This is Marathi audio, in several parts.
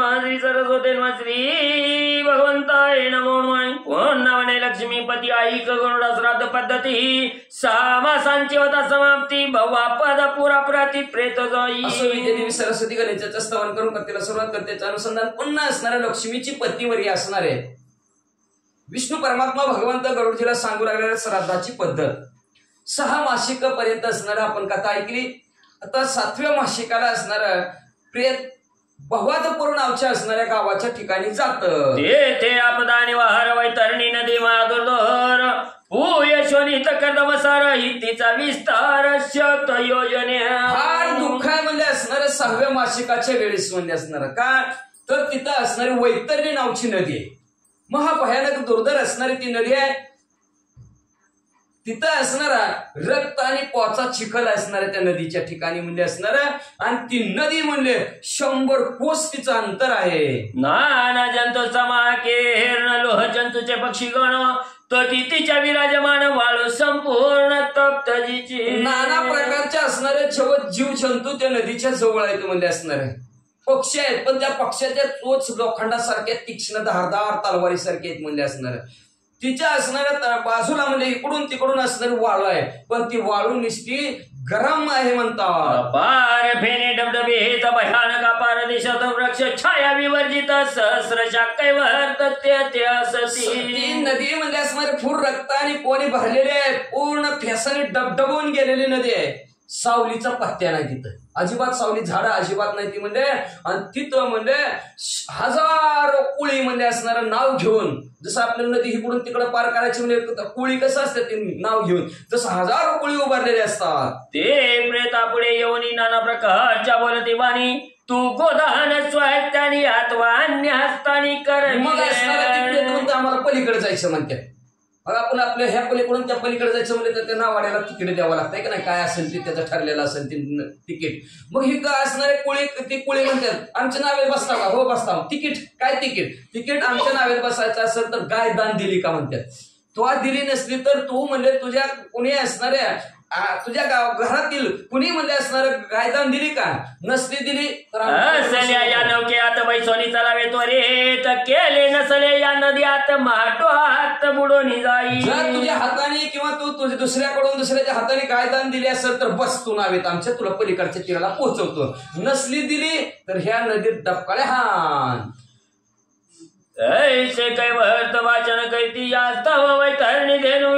श्री सरस्वती श्री भगवंताय नमो नमः. पुन्हा म्हणे लक्ष्मीपती ऐक गरुडा श्राद्ध पद्धती 6 मासांची होता समाप्ती भवा पद पुरा प्रति प्रेत जाई. असं विद्यादेवी सरस्वती गणेशाचं स्तवन करून कथेला सुरुवात करते. त्याचं अनुसंधान पुन्हा असणाऱ्या लक्ष्मीची पतीवरी असणार आहे. विष्णू परमात्मा भगवंत गरुडजीला सांगू लागलेल्या श्राद्धाची पद्धत 6 मासिक पर्यंत असणार आपण कथा ऐकली. आता 7व्या मासिकाला असणार प्रेत भवादपूर नावच्या असणाऱ्या गावाच्या ठिकाणी जात. तेथे आपदा निवार वैतरणी नदी महादुर्धर यशोनित कर्दमसार हितीचा विस्तार शत योजने. फार दुःख आहे म्हणजे असणार 6व्या मासिकाच्या वेळेस म्हणजे असणार का तर तिथं असणारी वैतरणी नावची नदी आहे. महाभयानक दुर्धर असणारी ती नदी आहे. तिथं असणारा रक्त आणि पोचा चिखल असणाऱ्या त्या नदीच्या ठिकाणी म्हणजे असणार आणि ती नदी म्हणजे 100 कोस तिचं अंतर आहे. नाना जंतू समाकेर्ण लोह जंतूचे पक्षीगण तटी तिच्या विराजमान वाळू संपूर्ण तप्तजीची. नाना प्रकारच्या असणारे जीव जंतू त्या नदीच्या जवळ आहेत म्हणजे असणार आहे. पक्षी आहेत पण त्या पक्षाच्या चोच लोखंडासारख्या तीक्ष्ण धारदार तलवारीसारखे आहेत म्हणजे असणार. तिच्या असणाऱ्या बाजूला म्हणजे इकडून तिकडून असणारी वाळू आहे पण ती वाळू निष्ठी गरम आहे म्हणतात. पार फेने डबडबे भयानक अपार दिशत वृक्ष छाया विवर्जित सहस्र शाखैवर्त ती नदी म्हणजे असणारे फूर रक्त आणि पोणी भरलेले आहे. पूर्ण फेसाने डबडबून गेलेली नदी आहे. सावलीचा पत्त्या नाही तिथं अजिबात. सावली झाडं अजिबात नाही ती म्हणजे. आणि तिथं म्हणजे हजारो कुळी म्हणजे असणारं नाव घेऊन जसं आपल्या नदी इकडून तिकडं पार करायची म्हणजे कुळी कसं असते ते नाव घेऊन तसं हजारो कुळी उभारलेले असतात. ते प्रेता पुढे येऊन नाना प्रकारच्या बोलती वाणी तू गोदान स्वायत्तानी अथवा अन्य हस्तानी कर. मग असणारा आम्हाला पलीकडे जायचं म्हणते. मग आपण आपल्या ह्या पलीकडून त्या पलीकडे जायचं म्हणजे तर त्या नावाड्याला तिकीट द्यावं लागतंय का नाही. काय असेल ते त्याचं ठरलेलं असेल ते तिकीट. मग ही काय असणारे कुळी ती कुळी म्हणतात आमच्या नावेत बसता का. हो बसता. तिकीट काय तिकीट आमच्या नावेत बसायचं असेल तर गाय दान दिली का म्हणतात. तो दिली नसली तर तू म्हणजे तुझ्या कुणी असणाऱ्या तुझ्या घरातील कुणी म्हणजे असणार गायदान दिली का. नसली दिली तर या नौक्यात बैसोनी चलावे त्वरित केले नसले या नद्यात माटो हात बुडून जाई. जर तुझ्या हाताने किंवा तू तुझ्या दुसऱ्याकडून दुसऱ्याच्या हाताने गायदान दिली असेल तर बस तू नावेत आमच्या तुला पलीकडच्या तीराला पोहोचवतो. नसली दिली तर ह्या नदीत डबकाळे हान. ऐसे कैवर्त वाचन कैती यास्तव वैतरणी धेनु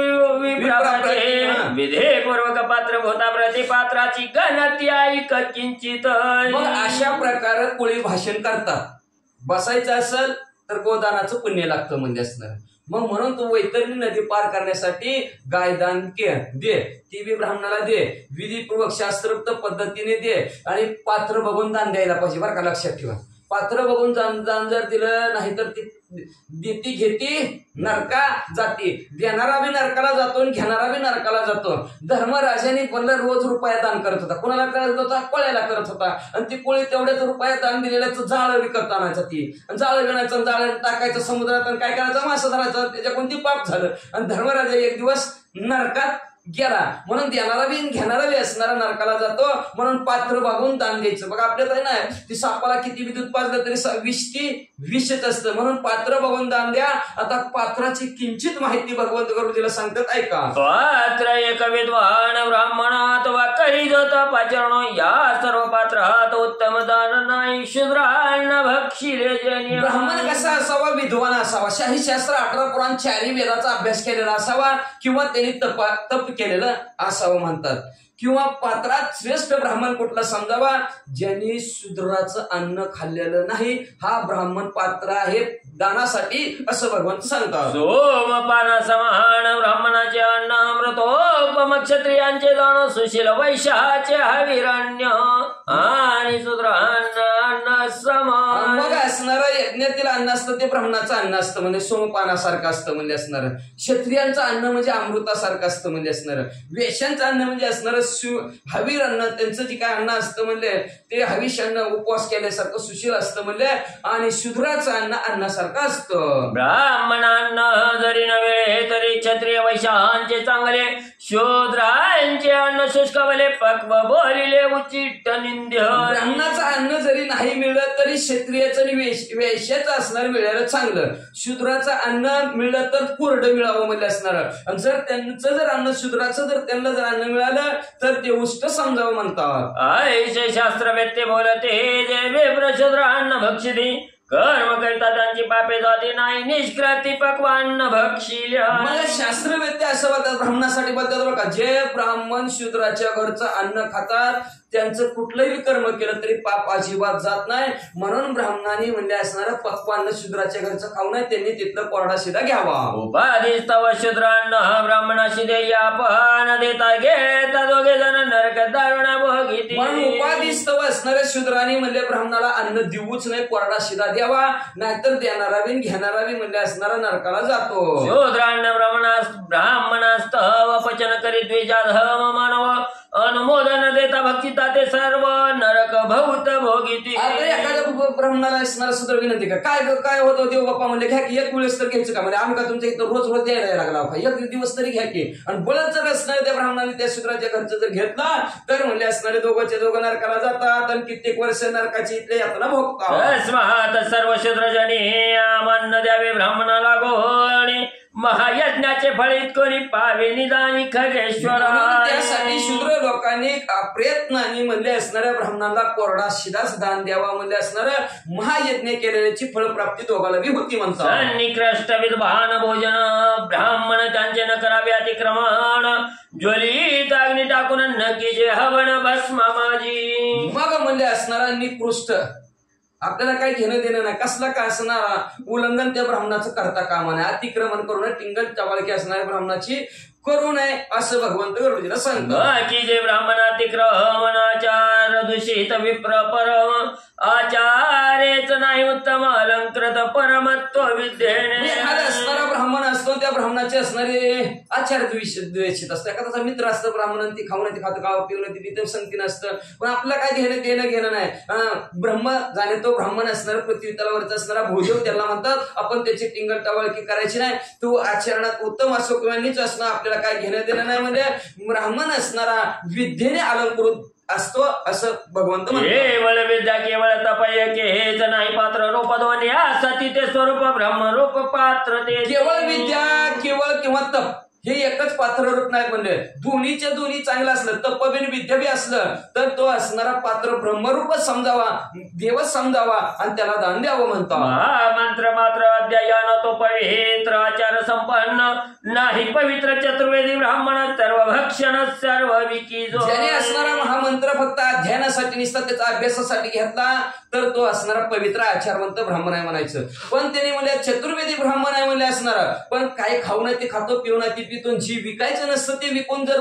विधेयपूर्वक पात्र भूता प्रतिपात्राची गणती ऐक किंचित. मग अशा प्रकारे कुळी भाषण करतात. बसायचं असेल तर गोदानाचं पुण्य लागतं म्हणजे असणार. मग म्हणून तू वैतरणी नदी पार करण्यासाठी गायदान दे. ती बी ब्राह्मणाला दे. विधीपूर्वक शास्त्रोक्त पद्धतीने दे आणि पात्र बघून दान द्यायला पाहिजे बरं का. लक्षात ठेवा. पात्र बघून दान जर दिलं नाही तर ती देती घेती नरका जाती. देणारा बी नरकाला जातो आणि घेणारा बी नरकाला जातो. धर्मराजाने पण रोज रुपया दान करत होता. कोणाला करत होता. कोळ्याला करत होता. आणि ती कोळी तेवढ्याच रुपया दान दिलेल्याचं जाळं विकत आणायचं. ती जाळं विणायचं जाळं टाकायचं समुद्रात आणि काय करायचं मासा धरायचं. त्याच्या कोणती पाप झालं आणि धर्मराजा एक दिवस नरकात गेला. म्हणून देणारा बी घेणारा बी असणारा नरकाला जातो. म्हणून पात्र बघून दान द्यायचं. बघा आपल्यात आहे ना ती सापाला किती विद्युत पाजलं तरी विषच असतं. म्हणून पात्र बघून दान द्या. आता पात्राची किंचित माहिती भगवंत गुरुजीला सांगतात ऐका. पात्र एक विद्वान ब्राह्मणात वा करी जात पाचरण या सर्व पात्रात उत्तम दान नाही शूद्रांना भक्षिले जन्य. ब्राह्मण कसा असावा. विद्वान असावा. शाही शास्त्र 18 पुराण 4 वेदाचा अभ्यास केलेला असावा किंवा त्यांनी तप केलेलं असावं म्हणतात. किंवा पात्रात श्रेष्ठ ब्राह्मण कुठला समजावा ज्यांनी शूद्राचं अन्न खाल्लेलं नाही. हा ब्राह्मण पात्र आहे दानासाठी असं भगवंत सांगतात. सोमपाना समान ब्राह्मणाचे अन्न अमृतोपम क्षत्रियांचे दान सुशील वैश्याचे हविरण्य आणि शूद्रांना अन्न समान. मग असणारं यज्ञातील अन्न असतं ते ब्राह्मणाचं अन्न असतं म्हणजे सोमपानासारखं असतं म्हणजे असणारं. क्षत्रियांचं अन्न म्हणजे अमृतासारखं असतं म्हणजे असणारं. वेश्यांचं अन्न म्हणजे असणारं हवीर अन्न. त्यांचं जे काय अन्न असतं म्हणजे ते हविष अन्न उपवास केल्यासारखं सुशील असतं म्हणजे. आणि शूद्राचं अन्न अन्नासारखं असतं. ब्राह्मणांना जरी नव्हे तरी क्षत्रिय वैश्यांचे चांगले शूद्रांचे अन्न शुष्क भले पक्व बोलिले उचित निंद्य. ब्राह्मणाचं अन्न जरी नाही मिळत तरी क्षत्रियाचं आणि वैश्याचं असणार मिळालं चांगलं, शूद्राचं अन्न मिळलं तर कोरडं मिळावं म्हणजे असणार. आणि जर त्यांचं जर अन्न शूद्राचं जर त्यांना जर अन्न मिळालं तर ते उष्ट समजावं म्हणतात. ऐसे शास्त्र व्यक्ती बोलते जे विप्र शूद्र अन्न भक्षिती कर्म करता त्यांची पापे जाती नाही निष्कृती पक्वान्न भक्षिल्या. मला शास्त्रवेत्ते असं म्हणतात, ब्राह्मणासाठी बोलतात बघा, जे ब्राह्मण शूद्राच्या घरचं अन्न खातात त्यांचं कुठलंही कर्म केलं तरी पाप अजिबात जात नाही. म्हणून ब्राह्मणांनी म्हणजे असणारं पक्वान्न शूद्राच्या घरचं खाऊ नये, त्यांनी तिथलं कोरडा शिदा घ्यावा. उपाधिस्तव शूद्रान्न ब्राह्मणाशी देय अपहान देता घेता दोघे जण नरक दारुण भोगिती. म्हणून उपाधिस्तव असणाऱ्या शूद्रांनी म्हणजे ब्राह्मणाला अन्न देऊच नाही, कोरडा शिदा द्यावा, नाहीतर देणारा बी घेणारा बी म्हणजे असणारा नरकाला जातो. शूद्रान्न ब्राह्मणास्तव पचन करीत द्विजाधम मानव अनुमोदन देता भक्षिता ते सर्व नरक भूत भोगिती. आता एखाद्या ब्राह्मणाला असणारा सूत्र विनंती का काय होतं देव बाप्पा म्हणजे घ्या की एक वेळेस तर घ्यायचं का, म्हणजे आम्ही का तुमच्या इथं रोज रोज द्यायला लागला एक दिवस तरी घ्या की. आणि बळच जर असणारे त्या ब्राह्मणाने त्या शूद्राच्या खर्च जर घेतला तर म्हणजे असणारे दोघं नरकाला जातात आणि कित्येक वर्ष नरकाची इथल्या यातना भोगतात. तस्मात् सर्व शूद्रजनी आमान्न द्यावे ब्राह्मणाला गोणी महायज्ञाचे फळीत कोणी पावे निदानी खगेश्वर. त्यासाठी शूद्र लोकांनी प्रयत्नाने म्हणजे असणाऱ्या ब्राह्मणाला कोरडा शिदाच दान द्यावा, म्हणजे असणाऱ्या महायज्ञ केलेल्याची फळप्राप्ती दोघाला बी होती म्हणतात. निकृष्ट विद्वान भोजन ब्राह्मण त्यांचे न करावे अतिक्रमण ज्वलित अग्नी टाकून नक्कीचे हवन भस्मा माझी. मग म्हणजे असणारा निकृष्ट आपल्याला काही घेणं देणं नाही, कसला का असणारा उल्लंघन त्या ब्राह्मणाचं करता कामा नये, अतिक्रमण करू नये, टिंगल टवाळकी असणाऱ्या ब्राह्मणाची करू नये असं भगवंत गरुडजीला सांगतात. की जे ब्राह्मण अतिक्रमणाचार दूषित विप्र परम आचार्यच नाही उत्तम अलंकृत परमत्व विद्येने. असणारा ब्राह्मण असतो त्या ब्राह्मणाचे असणारे आचार्य द्वेषित असतं. एखादा मित्र असतं ब्राह्मण, ती खाऊन ती खातं गाव पिऊन ती पितं संगती नसतं, पण आपलं काय घेणं नाही. ब्रह्म जाणे तो ब्राह्मण असणार पृथ्वी तलावरचा असणारा भोजव त्याला म्हणतात. आपण त्याची टिंगल टवाळकी करायची नाही, तो आचरणात उत्तम असो किंवा नीच असणं आपल्याला काय घेणं देणं नाही. म्हणजे ब्राह्मण असणारा विद्येने अलंकृत असतो असं भगवंत म्हणतात. केवळ विद्या केवळ तपय हेच नाही पात्र रूप दोन्ही सती ते स्वरूप ब्रह्मरूप पात्र ते. केवळ विद्या केवळ किंवा तप हे एकच पात्र रूप नाही, म्हणजे दोन्हीच्या दोन्ही चांगलं असलं, तप बी विद्या बी असलं तर तो असणारा पात्र ब्रह्मरूपच समजावा, देवच समजावा आणि त्याला दान द्यावं म्हणतात. मंत्र मात्र अध्यायान तो पवित्र आचार संपन्न नाही पवित्र चतुर्वेदी ब्राह्मण सर्व भक्षण सर्व विकी. ज्याने असणारा महामंत्र फक्त अध्ययनासाठी निसता त्याचा अभ्यासासाठी घेतला तर तो असणारा पवित्र आचारवंत ब्राह्मण आहे म्हणायचं. पण त्याने म्हणजे चतुर्वेदी ब्राह्मण आहे म्हणजे असणारा, पण काही खाऊ नये ते खातो, पिऊ नये ते पितो, जी विकायचं नसतं ते विकून जर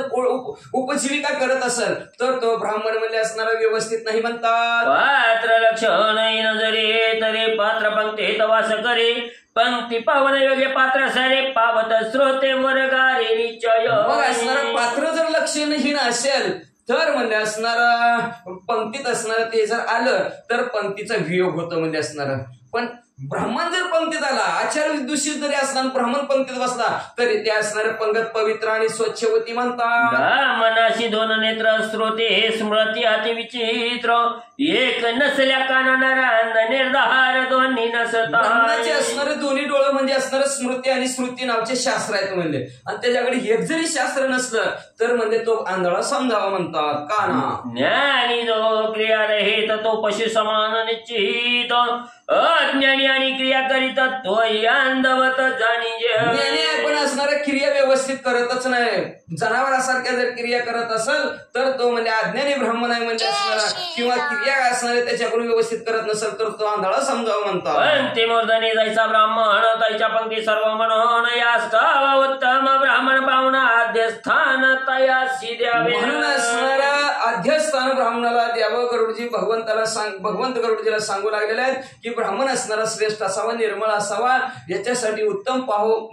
उपजीविका करत असेल तर तो ब्राह्मण म्हणजे असणारा व्यवस्थित नाही म्हणतात. पात्र लक्षण नजरे तरी पात्र पंक्तीत वास करे पंक्ती पावन योग्य पात्र सारे पावत श्रोते वर्गारे निश्चय. मग असणारा पात्र जर लक्षणहीन असेल तर म्हणजे असणारा पंक्तीत असणार ते जर आलं तर पंक्तीचा वियोग होतो म्हणजे असणार. पण ब्राह्मण जर पंक्तीत आला, आचार्य दूषित जरी असणार ब्राह्मण पंक्तीत बसला तरी ते असणारे पंगत पवित्र आणि स्वच्छ होती म्हणतात. मनाशी दोन नेत्र श्रोते स्मृती अति विचित्र एक नसल्या कानाला निर्धार दोन्ही नसता. ब्राह्मणाचे असणारे दोन्ही डोळं म्हणजे असणारे स्मृती आणि श्रुती नावचे शास्त्र आहेत म्हणजे, आणि त्याच्याकडे एक जरी शास्त्र नसलं तर म्हणजे तो आंधळा समजावा म्हणतात. काना ज्ञानी जो क्रिया रहित तो पशु समान निश्चित अज्ञानी आणि क्रिया करीत तो अंधवत जाणी. ज्ञानी आपण असणाऱ्या क्रिया व्यवस्थित करतच नाही, जनावरासारख्या जर क्रिया करत असेल तर तो म्हणजे अज्ञानी ब्राह्मण आहे म्हणजे असणारा, किंवा क्रिया असणारे त्याच्याकडून व्यवस्थित करत नसेल तर तो आंधळा समजावं म्हणतात. पण ते मूर्धनी जायचा ब्राह्मण त्याच्या पंक्ती सर्व म्हणून या उत्तम ब्राह्मण पाहुणा आद्यस्थान तयासी द्यावे. म्हणून असणारा आद्यस्थान ब्राह्मणाला द्यावं. गरुडजी भगवंत गरुडजीला सांगू लागलेले आहेत की ब्राह्मण असणारा श्रेष्ठ असावा, निर्मळ असावा, याच्यासाठी उत्तम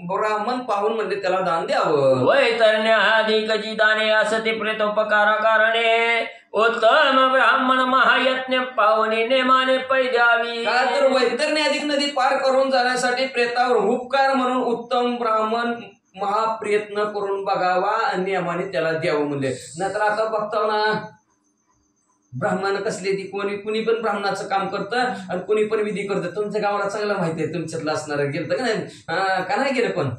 ब्राह्मण पाहून म्हणजे त्याला दान द्यावं. वैतरण्याधिक जी दाने असते प्रेतोपकारा कारणे उत्तम ब्राह्मण महायज्ञ पाहुणे नेमाने पै द्यावी. का तर वैतरणी अधिक नदी पार करून जाण्यासाठी प्रेतावर उपकार म्हणून उत्तम ब्राह्मण महाप्रयत्न करून बघावा आणि नियमाने त्याला द्यावं म्हणजे. नंतर आता बघताव ना ब्राह्मण कसले ती कुणी पण ब्राह्मणाचं काम करतं आणि कुणी पण विधी करतं. तुमच्या गावाला चांगलं माहिती आहे, तुमच्यातलं असणार गेलं का नाही, का नाही गेलं पण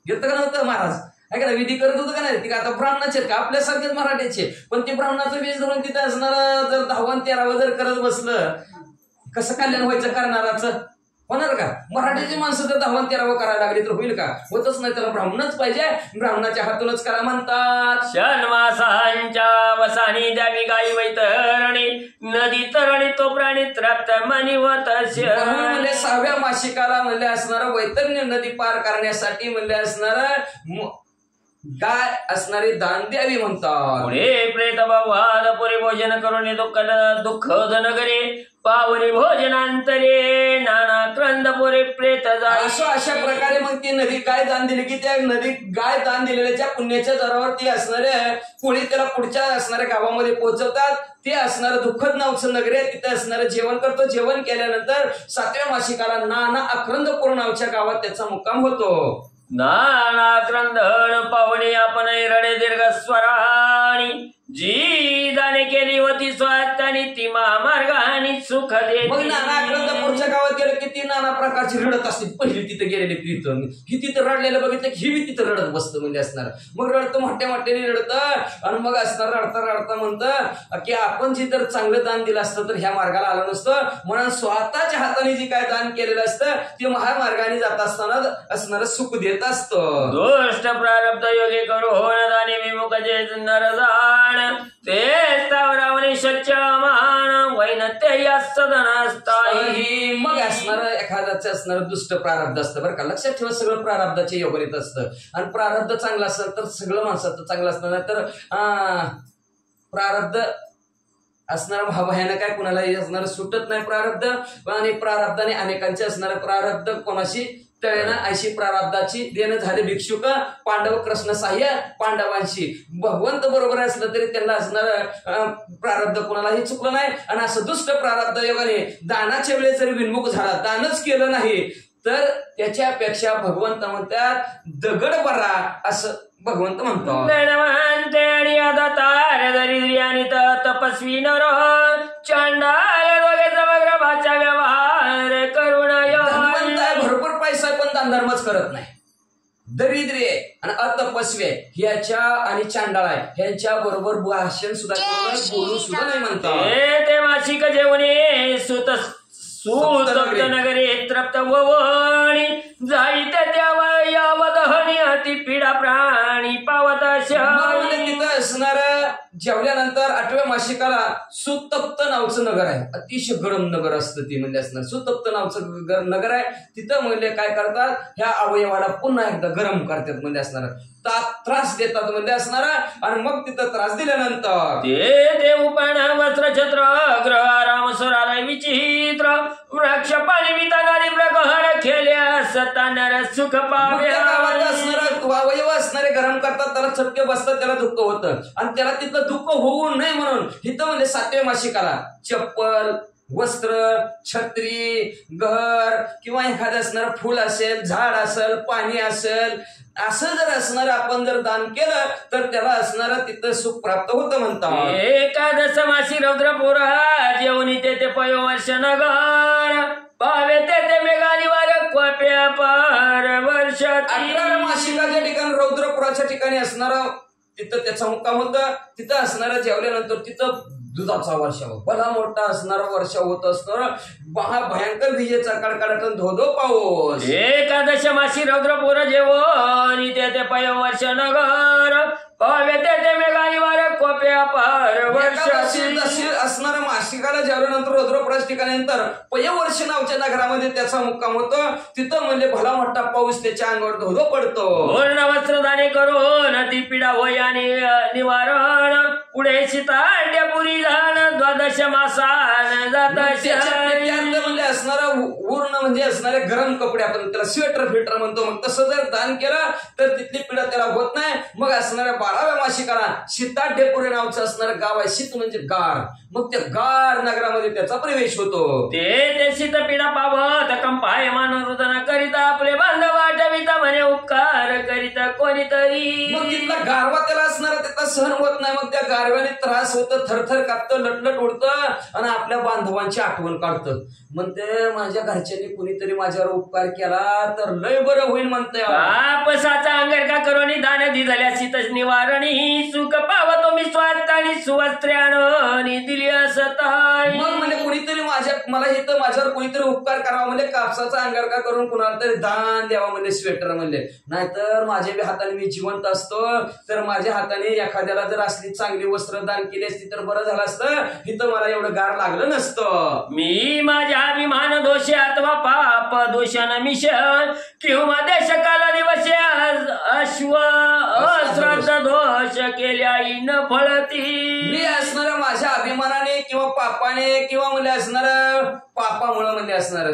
गेलं का नव्हतं महाराज आहे का विधी करत होतं का नाही. ती आता ब्राह्मणाचे का आपल्यासारखेच मराठ्याचे, पण ते ब्राह्मणाचं बीज धरून तिथं असणार जर 10 13 जर करत बसलं कसं कल्याण व्हायचं करणाराचं होणार का. मराठीची माणसं जर 10 13 करायला लागली तर होईल का, होतच नाही. त्याला ब्राह्मणच पाहिजे, ब्राह्मणाच्या हातूनच करा म्हणतात. शन्मासांच्या वसानी द्यावी गाई वैतरणी नदी तरणी तो प्राणी त्राप्त मनिवत म्हणजे 6व्या मासिकाला म्हणले असणार वैतरणी नदी पार करण्यासाठी म्हणले असणार गाय असणारी दान द्यावी म्हणतात. पुढे प्रेत वाद पुरी भोजन करून दुःख नगरे पावरी भोजनांतरे नाना क्रंद पुरे प्रेत जाई. अशा प्रकारे मग ती नदी गाय दान दिली की त्या नदी गाय दान दिलेल्या पुण्याच्या दरावर ती असणाऱ्या कोणी त्याला पुढच्या असणाऱ्या गावामध्ये पोहोचवतात. ते असणारं दुःखद नावचं नगर आहे, तिथं असणारं जेवण करतो. जेवण केल्यानंतर 7व्या मासिकाला नाना अक्रंदपूर नावच्या गावात त्याचा मुक्काम होतो. नाना क्रंदन पाहुणे आपण रडे दीर्घ स्वराणी जी दाने केली होती स्वात्तानी ती महामार्गाने सुख दे. मग नाना अक्रंदपूरच्या गावात गेलं की ती नाना प्रकारची रडत असते. पहिली तिथे गेलेली कीर्तन ही तिथं रडलेलं बघितलं की ही तिथं रडत बसतं म्हणजे असणार. मग रडतं मोठ्याने रडतं आणि मग असणार रडता म्हणतं की आपण जी तर चांगलं दान दिलं असतं तर ह्या मार्गाला आलं नसतं, म्हणून स्वतःच्या हाताने जी काय दान केलेलं असतं ते महामार्गाने जात असताना असणार सुख देत असतं. दुष्ट प्रारब्ध योगे करू होण दाने विमुख जे नर जाण ते स्थावरावणी सच्च मान वैन ते सदनस्ताई. मग असणार एखाद्याचं असणार दुष्ट प्रारब्ध असतं बरं का. लक्षात ठेवा सगळं प्रारब्धाचे योगरित असतं आणि प्रारब्ध चांगलं असेल तर सगळं माणसाचं चांगलं असणार. तर प्रारब्ध असणार भयानक काय कुणालाही असणार सुटत नाही प्रारब्ध. आणि प्रारब्धाने अनेकांचे असणार प्रारब्ध कोणाशी तळेना ऐशी प्रारब्धाची देणं झाले भिक्षुक पांडव कृष्ण साह्य पांडवांशी. भगवंत बरोबर असलं तरी त्यांना असणार प्रारब्ध कोणालाही चुकलं नाही. आणि असं दुष्ट प्रारब्ध योगाने दानाच्या वेळेस जरी विन्मुख झाला, दानच केलं नाही तर त्याच्यापेक्षा भगवंत म्हणतात दगड बरा असं भगवंत म्हणतो. आणि आता तार दरिद्री आणि तपस्वी नर चंडाल दोघे समग्र भाषा व्यवहार करुण भरपूर पैसा पण दान धर्मच करत नाही. दरिद्री आणि अतपस्वी ह्याच्या आणि चांडाळ ह्यांच्या बरोबर भाषण सुद्धा बोलू सुद्धा नाही म्हणतात. ते मासिक जेवणे सुतप्त नगरे तृप्त वणी जाई त्या वदहनी अति पीडा प्राणी पावत. तिथं असणार जेवल्यानंतर 8व्या मासिकाला सुतप्त नावचं नगर आहे. अतिशय गरम नगर असतं ते म्हणजे असणार. सुतप्त नावचं नगर आहे. तिथं म्हणजे काय करतात ह्या अवयवाला पुन्हा एकदा गरम करतात म्हणजे असणार. त्रास देतात म्हणजे असणार. आणि मग तिथं त्रास दिल्यानंतर ते उपण वस्त्र छत्र ग्रह आराम सुरालय विचित्र वृक्ष पाणी वितागारी प्रकहर खेल्या सतानर सुख पाव्या. असणार अवयव असणारे गरम करतात, त्याला चटके बसतात, त्याला दुःख होतं. आणि त्याला तिथलं दुःख होऊ नये म्हणून इथं म्हणजे 7व्या मासिकाला चप्पल वस्त्र छत्री घर किंवा एखादं असणार फुल असेल झाड असेल पाणी असेल असं जर असणार आपण जर दान केलं तर त्याला असणार तिथं सुख प्राप्त होतं म्हणतात. एकादश मासी रौद्रपुर जेवणी ते पयोवर्ष नगर पावे ते मेघानी वार क्वाप्या पार वर्ष. 18व्या मासिकाच्या ठिकाणी रौद्रपुराच्या ठिकाणी असणार तिथं त्याचा मुक्काम होता. तिथं असणारा जेवल्यानंतर तिथं दुधाचा वर्षाव भला मोठा असणारा वर्षा होत असणार. भयंकर विजेचा कडकडाट धोधो पाऊस. एकादश मासी रौद्रपुर जेवण ते पयोवर्ष नगर पावे ते मेघानी वार क्वाप्या पार वर्ष. असणाऱ्या मासिकाला जेवल्यानंतर रौद्रपुराच्या ठिकाणी नंतर पयवर्ष नावच्या नगरामध्ये त्याचा मुक्काम होतो. तिथं म्हणजे भला मोठा पाऊस त्याच्या अंगावर धोधो पडतो. पूर्ण वस्त्रदाने करून ती पीडा होय आणि निवारण पुढे सीताड्यापुरी झाण द्वादश मासान जात. म्हणजे असणारा पूर्ण म्हणजे असणारे गरम कपडे आपण त्याला स्वेटर फिटर म्हणतो. मग तसं जर दान केलं तर तिथली पीडा त्याला होत नाही. मग असणाऱ्या 12व्या मासिकाला सीताड्यापुरी नावचं असणारं गाव आहे. शीत म्हणजे गार. मग त्या गार नगरामध्ये त्याचा प्रवेश होतो. ते शीत पीडा पावत कंपाय मान रुदन करिता आपले बांधव आठविता म्हणे उपकार करीता कोणीतरी. मग तिथला गारवा त्याला असणारा त्याचा सहन होत नाही. मग त्या गारव्याने त्रास होतं, थरथर कापतं, लटलट उडतं आणि आपल्या बांधवांची आठवण काढतं. म्हणते माझ्या घरच्यांनी कुणीतरी माझ्यावर उपकार केला तर लय बरं होईल म्हणते. आपसाचा अंगर का करोनी दान दिधल्या शीतच निवारणी सुख पावतो मी स्वार्थ आणि सुवस्त्र्याने दिली असत. मग म्हणजे कुणीतरी मला इथं माझ्यावर कुणीतरी उपकार करावा म्हणजे कापसाचा अंगार का करून कुणाला तरी दान द्यावा म्हणजे स्वेटर म्हणले. नाहीतर माझ्या बी हाताने मी जिवंत असतो तर माझ्या हाताने एखाद्याला जर असली चांगली वस्त्र दान केली असती तर बरं झालं असतं. इथं मला एवढं गार लागलं नसतं. मी माझ्या अभिमान दोष अथवा पाप दोषान मिशन किंवा देश काल दिवस अश्व अश्रद्ध दोष केल्या न फळती. मी असणार माझ्या अभिमानाने किंवा पापाने किंवा म्हणजे असणार पापामुळे म्हणजे असणार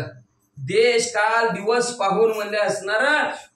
देश काल दिवस पाहून म्हणजे असणार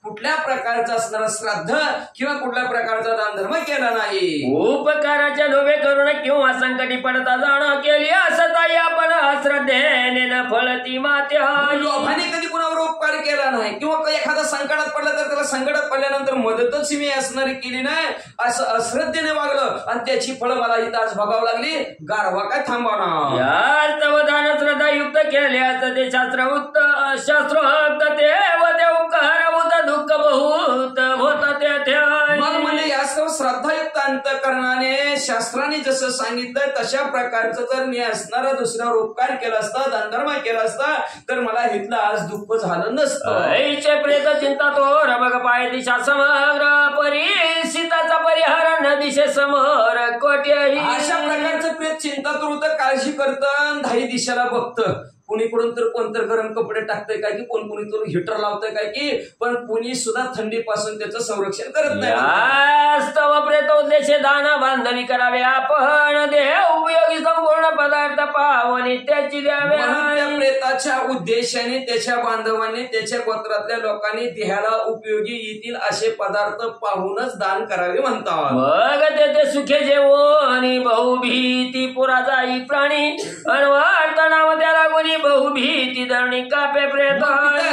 कुठल्या प्रकारचा असणारा श्राद्ध किंवा कुठल्या प्रकारचा दान धर्म केला नाही. उपकाराच्या लोभे करून किंवा संकटी पडता जाण केली असताही आपण श्रद्धेने न फळती मात्या. लोभाने कधी कुणावर उपकार केला नाही किंवा एखादा संकटात पडला तर त्याला संकटात पडल्यानंतर मदतच मी असणारी केली नाही असं अश्रद्धेने वागलं आणि त्याची फळं मला इथं आज भोगावं लागली. गारवा काय थांबवणार. या तव दान श्रद्धा युक्त केल्यास ते शास्त्रोक्त शास्त्रोक्त ते व ते उपकार होत दुःख बहुत होत ते. मग म्हणजे या सर्व श्रद्धायुक्त अंतःकरणाने शास्त्राने जसं सांगितलं तशा प्रकारचं जर मी असणारा दुसऱ्यावर उपकार केला असता दानधर्म केला असता तर मला इथलं आज दुःख झालं नसतं. ऐचे प्रेत चिंता तो रबग पाय दिशा समग्र परिस्थिताचा परिहार न दिशे समोर कोट्याही. अशा प्रकारचं प्रेत चिंता तर होतं, काळजी करतं, धाई दिशेला बघतं. कुणीकडून तर कोणतर गरम कपडे टाकतंय काय की कोणी तर हिटर लावतंय काय की पण कुणी सुद्धा थंडीपासून त्याचं संरक्षण करत नाही. स्तव प्रेत उद्देशे दान बांधणी करावे आपण देह उपयोगी संपूर्ण पदार्थ पावनी त्याची द्यावे. त्या प्रेताच्या उद्देशाने त्याच्या बांधवांनी त्याच्या गोत्रातल्या लोकांनी देहाला उपयोगी येतील असे पदार्थ पाहूनच दान करावे म्हणतात. मग ते सुखे जेवणी बहुभीती पुरा जाई प्राणी अनवार्थ नाव त्याला कोणी बहुभीती धरणी कापे प्रेत.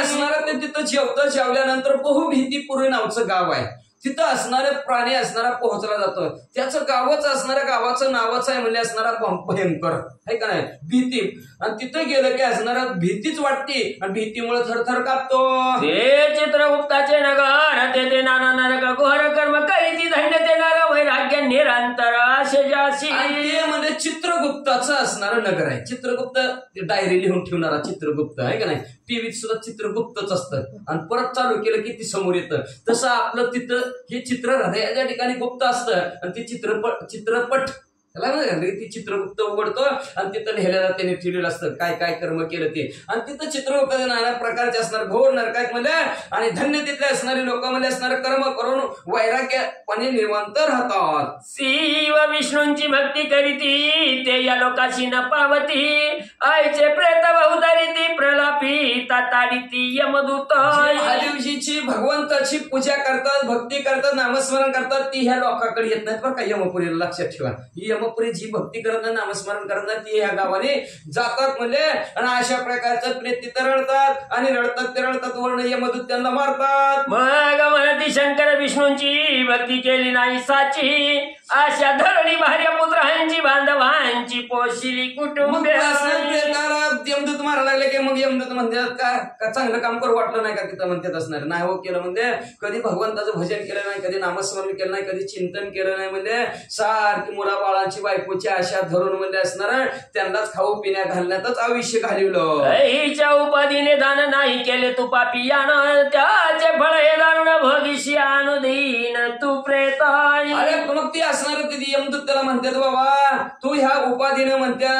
असणार ते तिथं जेवतं, जेवल्यानंतर बहुभीतीपुरी नावचं गाव आहे. तिथं असणारे प्राणी असणारा पोहोचला जातो. त्याचं गावच असणाऱ्या गावाचं नावच आहे म्हणजे असणारा भयंकर आहे का नाही भीती. आणि तिथं गेलं की असणारा भीतीच वाटते आणि भीतीमुळे थरथर कापतो. ते चित्रगुप्ताचे नगर ते नाना नरक घोर कर्म करीती धन्य ते नर वैराग्य निरंतर असे जाशी. ते म्हणजे चित्रगुप्ताचं असणारं नगर आहे. चित्रगुप्त डायरी लिहून ठेवणारा चित्रगुप्त आहे का नाही. टीव्हीत सुद्धा चित्रगुप्तच असतं आणि परत चालू केलं की ती समोर येतं. तसं आपलं तिथं हे चित्र हृदयाच्या ठिकाणी गुप्त असतं आणि ते चित्रपट त्याला ती चित्रगुप्त उघडतो आणि तिथं लिहिलेला त्याने ठेवलेलं असतं काय काय कर्म केलं ते. आणि तिथं चित्रगुप्त नाना प्रकारचे असणार घोर नरकात मध्ये आणि धन्य तिथले असणारे लोकांमध्ये असणारे कर्म करून वैराग्यपणे निवांत राहतात. शिव विष्णूंची भक्ती करीती ते या लोकाशी न पावती आईचे प्रेत बहुधरिती प्रलापी ताताडिती यमदूत. महादेवजीची भगवंताची पूजा करतात भक्ती करतात नामस्मरण करतात ती ह्या लोकांकडे येत नाहीत बरं का. यमपुरीला लक्षात ठेवा. ही यमपुरी जी भक्ती करत नाही नामस्मरण करत ती ह्या गावाने जातात म्हणजे आणि अशा प्रकारचं प्रेत तिथं रडतात आणि रडतात ते रडतात वर्ण यमदूत त्यांना मारतात. मग म्हणती शंकर विष्णूंची भक्ती केली नाही साची अशा धरणी भार्या पुत्रांची बांधवांची पोशिली कुटुंब. यमदूत मारायला लागले की मग यमदूत म्हणतात का चांगलं काम करू वाटलं नाही का तिथं म्हणतात असणार नाही हो केलं म्हणजे कधी भगवंताचं भजन केलं नाही कधी नामस्मरण केलं नाही कधी चिंतन केलं नाही म्हणजे सारखी मुलाबाळांची बायकोची आशा धरून म्हणजे असणार त्यांनाच खाऊ पिण्या घालण्यातच आयुष्य घालवलं. हिच्या उपाधीने दान नाही केले तू पापियान त्याचे फळ हे दारुण भोगीशी अनुदीन तू प्रेत. अरे मग ती असणार ते यमदूत त्याला म्हणतात बाबा तू ह्या उपाधीने म्हणत्या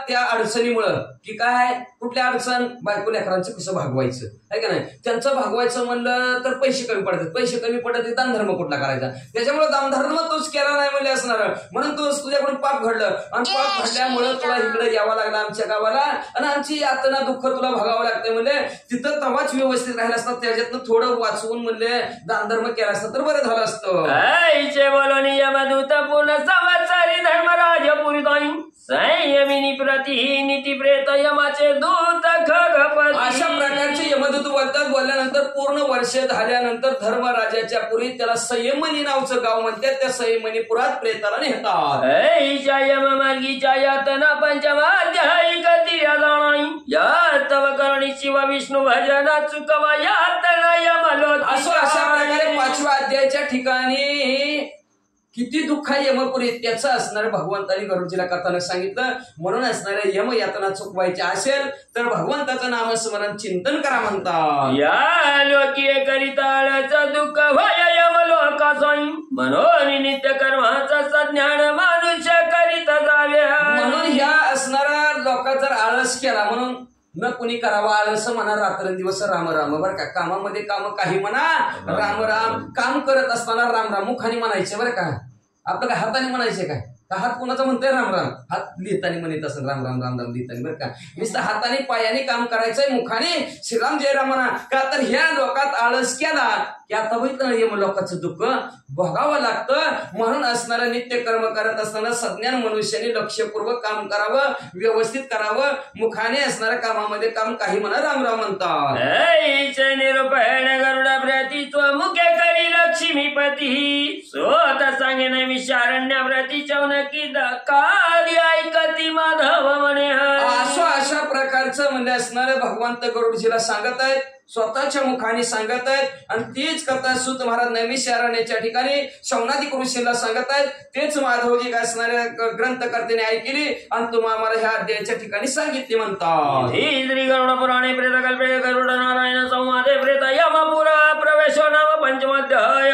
त्या अडचणीमुळं की काय कुठल्या अडचण बायको लेकरांचं कसं भागवायचं आहे का नाही. त्यांचं भागवायचं म्हणलं तर पैसे कमी पडतात पैसे कमी पडतात दानधर्म कुठला करायचा त्याच्यामुळे दानधर्म तोच केला नाही म्हणजे असणार म्हणून तुझ्याकडून पाप घडलं आणि पाप घडल्यामुळे तुला इकडे यावं लागलं आमच्या गावाला आणि आमची यातना दुःख तुला भागावं लागतं म्हणजे तिथं तवाच व्यवस्थित राहिला असतात त्याच्यातनं थोडं वाचवून म्हणले दानधर्म केला असतं तर बरं झालं असतं. आईचे बोलणी यमदूत पूर्ण संवत्सरी धर्मराज पुरी संयमिनी प्रति नीती प्रेत यमाचे दूत खगपती. अशा प्रकारचे देवाचे यमदूत बोलतात. बोलल्यानंतर पूर्ण वर्ष झाल्यानंतर धर्मराजाच्या पुरी त्याला संयमनी नावचं गाव म्हणतात. त्या संयमनीपुरात प्रेताला नेतात. ऐशा यममार्गीच्या यातना पंचमाध्यायी कथिया जाणाई या तव करणी शिव विष्णू भजना चुकवा यातना यमलोक. असं अशा प्रकारे 5व्या अध्यायाच्या ठिकाणी किती दुःख आहे यमपुरीत त्याचं असणारे भगवंतानी गरुडजीला कथानक सांगितलं. म्हणून असणारे यम यातना चुकवायचे असेल तर भगवंताचं नामस्मरण चिंतन करा म्हणतात. या लोकीय करिताळचं दुःख भय यमलोकासाई म्हणून नित्य कर्माचा सज्ञान मनुष्य करीत जावे. म्हणून ह्या असणारा लोक जर आळस केला म्हणून न कुणी करावा आळस म्हणा रात्रंदिवस राम राम. बरं का कामामध्ये काम काही म्हणा राम राम. काम करत असताना राम राम मुखाने म्हणायचे बरं का. आपलं काय हाताने म्हणायचे काय. हात कोणाचा म्हणतोय राम राम. हात लिहितानी म्हणत असं राम राम राम राम लिहितानी बरं का. नुसतं हाताने पायाने काम करायचंय मुखाने श्रीराम जय राम म्हणा. का तर ह्या लोकात आळस केला की आता बघितलं यम लोकांचं दुःख भोगावं लागतं. म्हणून असणारं नित्य कर्म करत असताना सज्ञान मनुष्याने लक्षपूर्वक काम करावं व्यवस्थित करावं. मुखाने असणाऱ्या कामामध्ये काम काही म्हणा राम राम म्हणतात. निरूपण गरुडा प्रती मुखे करी लक्ष्मीपती स्वत सांगे न विशारण्या प्रती चौनकी कार्य ऐकती माधव म्हणे. अशा प्रकारचं म्हणजे असणारे भगवंत गरुडजीला सांगत आहेत. स्वतःच्या मुखाने सांगत आहेत. आणि तीच कथा सूत महाराज नैमिषारण्याच्या ठिकाणी शौनादी ऋषीला सांगत आहेत. तेच माधवजी असणाऱ्या ग्रंथकर्त्याने ऐकली आणि तुम्हाला आम्हाला ह्या अध्यायाच्या ठिकाणी सांगितले म्हणतात. श्री गरुड पुराणे प्रेतकल्पे गरुड नारायण संवादे प्रेत यमपुरा प्रवेशो नाम पंचमाध्याय.